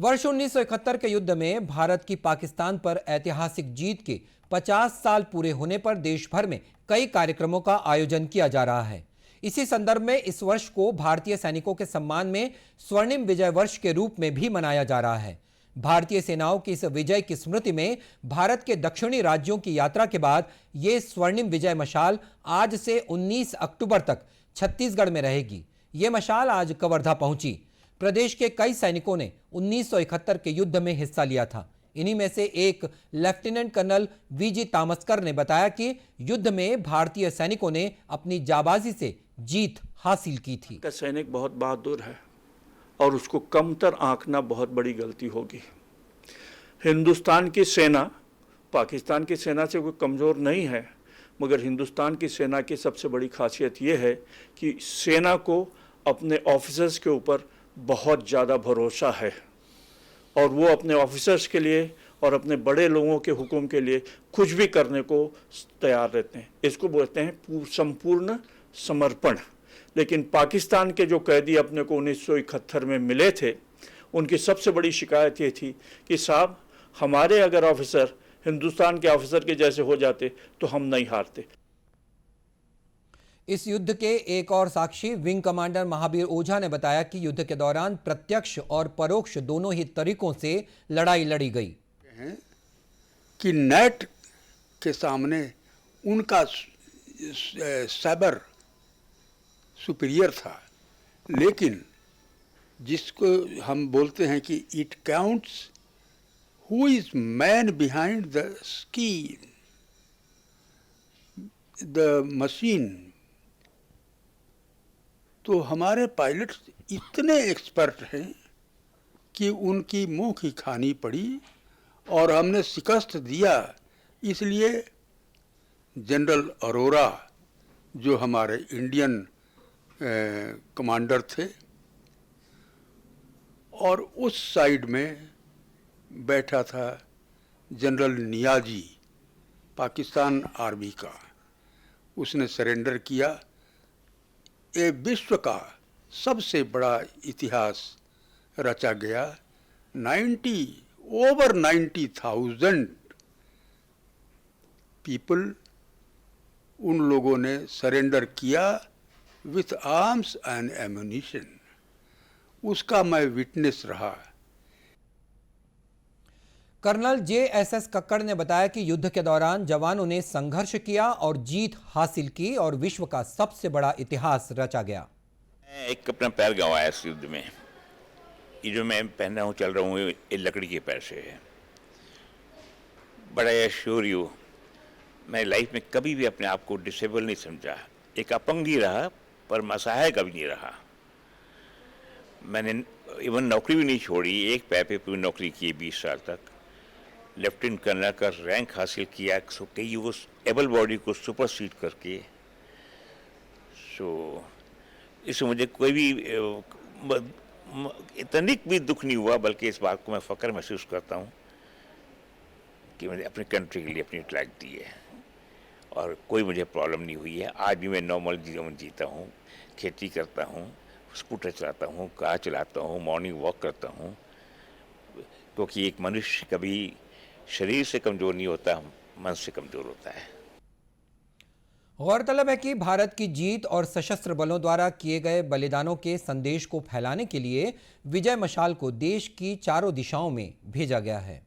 वर्ष 1971 के युद्ध में भारत की पाकिस्तान पर ऐतिहासिक जीत के 50 साल पूरे होने पर देश भर में कई कार्यक्रमों का आयोजन किया जा रहा है। इसी संदर्भ में इस वर्ष को भारतीय सैनिकों के सम्मान में स्वर्णिम विजय वर्ष के रूप में भी मनाया जा रहा है। भारतीय सेनाओं की इस विजय की स्मृति में भारत के दक्षिणी राज्यों की यात्रा के बाद यह स्वर्णिम विजय मशाल आज से 19 अक्टूबर तक छत्तीसगढ़ में रहेगी। यह मशाल आज कवर्धा पहुंची। प्रदेश के कई सैनिकों ने 1971 के युद्ध में हिस्सा लिया था। इन्हीं में से एक लेफ्टिनेंट कर्नल वीजी तामस्कर ने बताया कि युद्ध में भारतीय सैनिकों ने अपनी जाबाजी से जीत हासिल की थी। का सैनिक बहुत बहादुर है और उसको कमतर आंकना बहुत बड़ी गलती होगी। हिंदुस्तान की सेना पाकिस्तान की सेना से कोई कमज़ोर नहीं है, मगर हिंदुस्तान की सेना की सबसे बड़ी खासियत यह है कि सेना को अपने ऑफिसर्स के ऊपर बहुत ज़्यादा भरोसा है और वो अपने ऑफिसर्स के लिए और अपने बड़े लोगों के हुक्म के लिए कुछ भी करने को तैयार रहते हैं। इसको बोलते हैं संपूर्ण समर्पण। लेकिन पाकिस्तान के जो कैदी अपने को 1971 में मिले थे, उनकी सबसे बड़ी शिकायत ये थी कि साहब हमारे अगर ऑफिसर हिंदुस्तान के ऑफिसर के जैसे हो जाते तो हम नहीं हारते। इस युद्ध के एक और साक्षी विंग कमांडर महावीर ओझा ने बताया कि युद्ध के दौरान प्रत्यक्ष और परोक्ष दोनों ही तरीकों से लड़ाई लड़ी गई कि नेट के सामने उनका साइबर सुपीरियर था, लेकिन जिसको हम बोलते हैं कि it counts who is man behind the screen, the machine. तो हमारे पायलट इतने एक्सपर्ट हैं कि उनकी मुंह की खानी पड़ी और हमने शिकस्त दिया। इसलिए जनरल अरोरा जो हमारे इंडियन कमांडर थे और उस साइड में बैठा था जनरल नियाजी पाकिस्तान आर्मी का, उसने सरेंडर किया। ये विश्व का सबसे बड़ा इतिहास रचा गया। over 90,000 पीपल उन लोगों ने सरेंडर किया विथ आर्म्स एंड एम्यूनिशन। उसका मैं विटनेस रहा। कर्नल JSS कक्कड़ ने बताया कि युद्ध के दौरान जवानों ने संघर्ष किया और जीत हासिल की और विश्व का सबसे बड़ा इतिहास रचा गया। एक अपना पैर गंवाया इस युद्ध में। ये जो मैं पहन रहा हूँ, चल रहा हूँ, ये लकड़ी के पैर से है। बड़ा एश्योर यू, मैं लाइफ में कभी भी अपने आप को डिसेबल नहीं समझा। एक अपंग नहीं रहा, पर असहाय कभी नहीं रहा। मैंने इवन नौकरी भी नहीं छोड़ी। एक पैर पे पूरी नौकरी की 20 साल तक। लेफ्टिनेंट कर्नल का रैंक हासिल किया, सो कई वो एबल बॉडी को सुपरसीड करके। सो इससे मुझे कोई भी इतनिक भी दुख नहीं हुआ, बल्कि इस बात को मैं फ़ख्र महसूस करता हूँ कि मैंने अपनी कंट्री के लिए अपनी फ्लैग दी है और कोई मुझे प्रॉब्लम नहीं हुई है। आज भी मैं नॉर्मल जीवन जीता हूँ, खेती करता हूँ, स्कूटर चलाता हूँ, कार चलाता हूँ, मॉर्निंग वॉक करता हूँ, क्योंकि एक मनुष्य कभी शरीर से कमज़ोर नहीं होता, मन से कमज़ोर होता है। गौरतलब है कि भारत की जीत और सशस्त्र बलों द्वारा किए गए बलिदानों के संदेश को फैलाने के लिए विजय मशाल को देश की चारों दिशाओं में भेजा गया है।